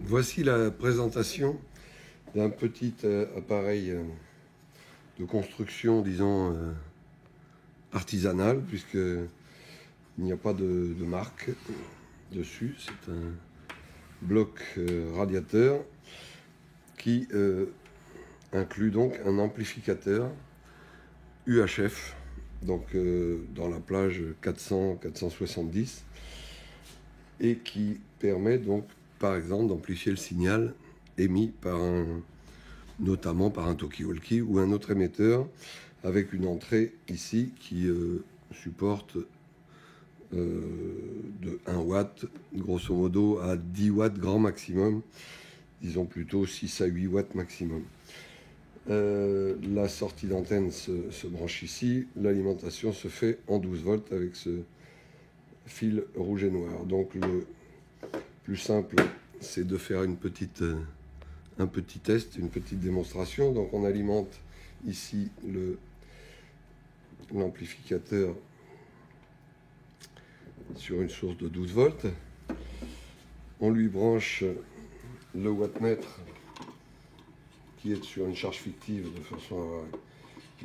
Voici la présentation d'un petit appareil de construction, disons, artisanale, puisqu'il n'y a pas de marque dessus. C'est un bloc radiateur qui inclut donc un amplificateur UHF, donc dans la plage 400-470, et qui permet donc par exemple d'amplifier le signal émis par notamment par un talkie-walkie ou un autre émetteur, avec une entrée ici qui supporte de 1 watt grosso modo à 10 watts grand maximum, disons plutôt 6 à 8 watts maximum. La sortie d'antenne se branche ici, l'alimentation se fait en 12 volts avec ce fil rouge et noir. Donc le plus simple, c'est de faire un petit test, une petite démonstration. Donc on alimente ici l'amplificateur sur une source de 12 volts. On lui branche le wattmètre qui est sur une charge fictive de façon à avoir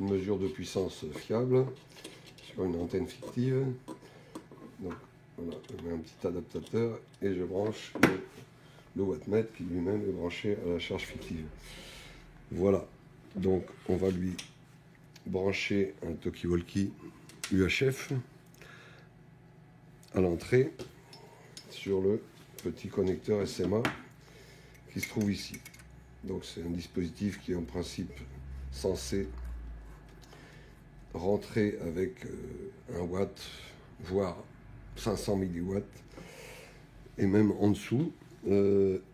une mesure de puissance fiable sur une antenne fictive. Donc voilà, je mets un petit adaptateur et je branche le wattmètre qui lui-même est branché à la charge fictive. Voilà, donc on va lui brancher un talkie-walkie UHF à l'entrée sur le petit connecteur SMA qui se trouve ici. Donc c'est un dispositif qui est en principe censé rentrer avec 1 watt, voire 500 milliwatts, et même en dessous,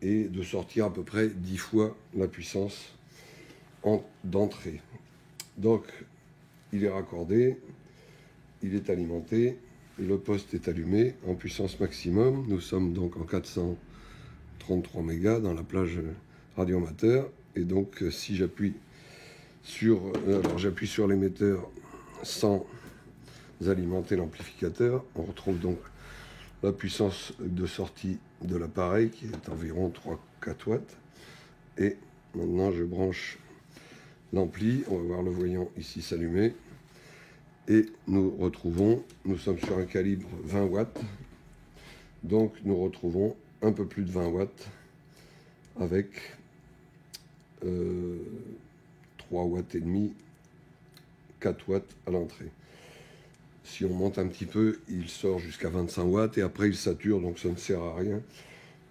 et de sortir à peu près 10 fois la puissance d'entrée. Donc il est raccordé, il est alimenté, le poste est allumé en puissance maximum. Nous sommes donc en 433 mégas dans la plage radioamateur, et donc si j'appuie sur l'émetteur sans alimenter l'amplificateur, on retrouve donc la puissance de sortie de l'appareil qui est environ 3-4 watts. Et maintenant je branche l'ampli, on va voir le voyant ici s'allumer, et nous sommes sur un calibre 20 watts, donc nous retrouvons un peu plus de 20 watts avec 3 watts et demi, 4 watts à l'entrée. Si on monte un petit peu, il sort jusqu'à 25 watts et après il sature, donc ça ne sert à rien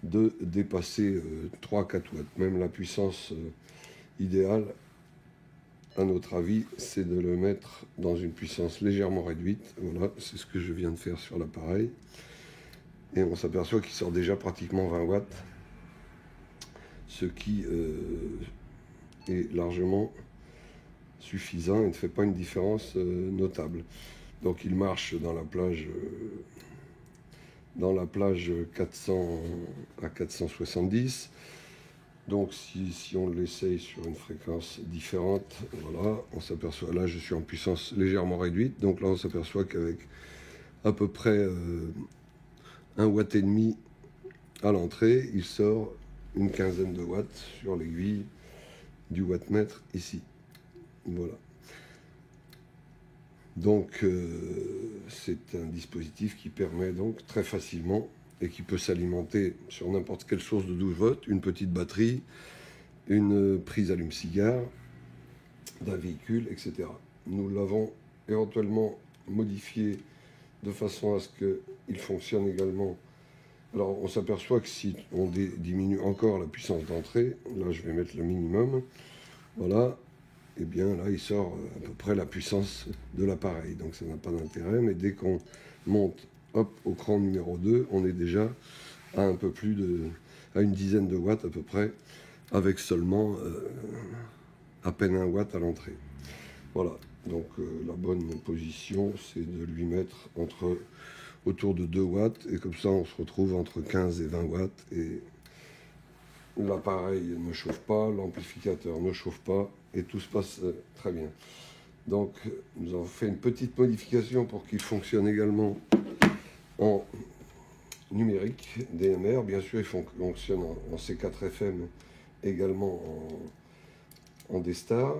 de dépasser 3-4 watts. Même la puissance idéale, à notre avis, c'est de le mettre dans une puissance légèrement réduite. Voilà, c'est ce que je viens de faire sur l'appareil. Et on s'aperçoit qu'il sort déjà pratiquement 20 watts, ce qui est largement suffisant et ne fait pas une différence notable. Donc il marche dans la plage 400 à 470. Donc si on l'essaye sur une fréquence différente, voilà, on s'aperçoit, là je suis en puissance légèrement réduite, donc là on s'aperçoit qu'avec à peu près 1 watt et demi à l'entrée, il sort une quinzaine de watts sur l'aiguille du wattmètre ici. Voilà. Donc c'est un dispositif qui permet donc très facilement et qui peut s'alimenter sur n'importe quelle source de 12 volts, une petite batterie, une prise allume-cigare d'un véhicule, etc. Nous l'avons éventuellement modifié de façon à ce qu'il fonctionne également. Alors on s'aperçoit que si on diminue encore la puissance d'entrée, là je vais mettre le minimum, voilà, et bien là il sort à peu près la puissance de l'appareil, donc ça n'a pas d'intérêt. Mais dès qu'on monte au cran numéro 2, on est déjà à un peu plus à une dizaine de watts à peu près, avec seulement à peine 1 watt à l'entrée. Voilà, donc la bonne position, c'est de lui mettre autour de 2 watts, et comme ça on se retrouve entre 15 et 20 watts, et l'appareil ne chauffe pas, l'amplificateur ne chauffe pas, et tout se passe très bien. Donc nous avons fait une petite modification pour qu'il fonctionne également en numérique DMR. Bien sûr, il fonctionne en C4 FM, également en D-Star.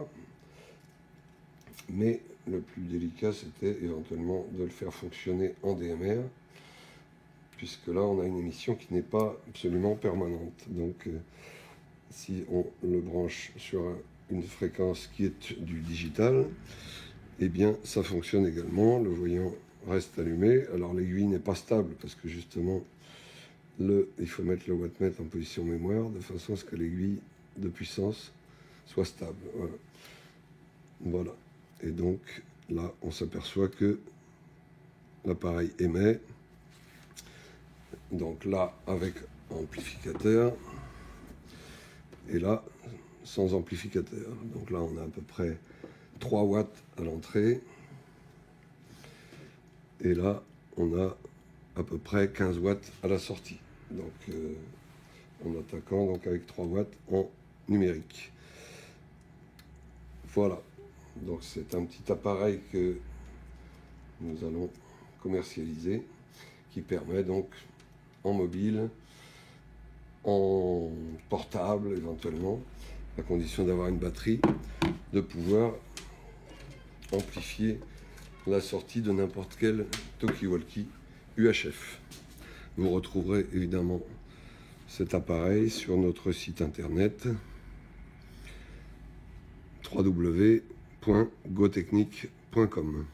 Mais le plus délicat, c'était éventuellement de le faire fonctionner en DMR, puisque là, on a une émission qui n'est pas absolument permanente. Donc, si on le branche sur une fréquence qui est du digital, eh bien, ça fonctionne également. Le voyant reste allumé. Alors, l'aiguille n'est pas stable, parce que justement, il faut mettre le wattmètre en position mémoire, de façon à ce que l'aiguille de puissance soit stable. Voilà. Et donc, là, on s'aperçoit que l'appareil émet. Donc là, avec amplificateur. Et là, sans amplificateur. Donc là, on a à peu près 3 watts à l'entrée. Et là, on a à peu près 15 watts à la sortie. Donc, en attaquant donc avec 3 watts en numérique. Voilà. Donc, c'est un petit appareil que nous allons commercialiser, qui permet donc en mobile, en portable éventuellement, à condition d'avoir une batterie, de pouvoir amplifier la sortie de n'importe quel talkie-walkie UHF. Vous retrouverez évidemment cet appareil sur notre site internet www.gotechnique.com.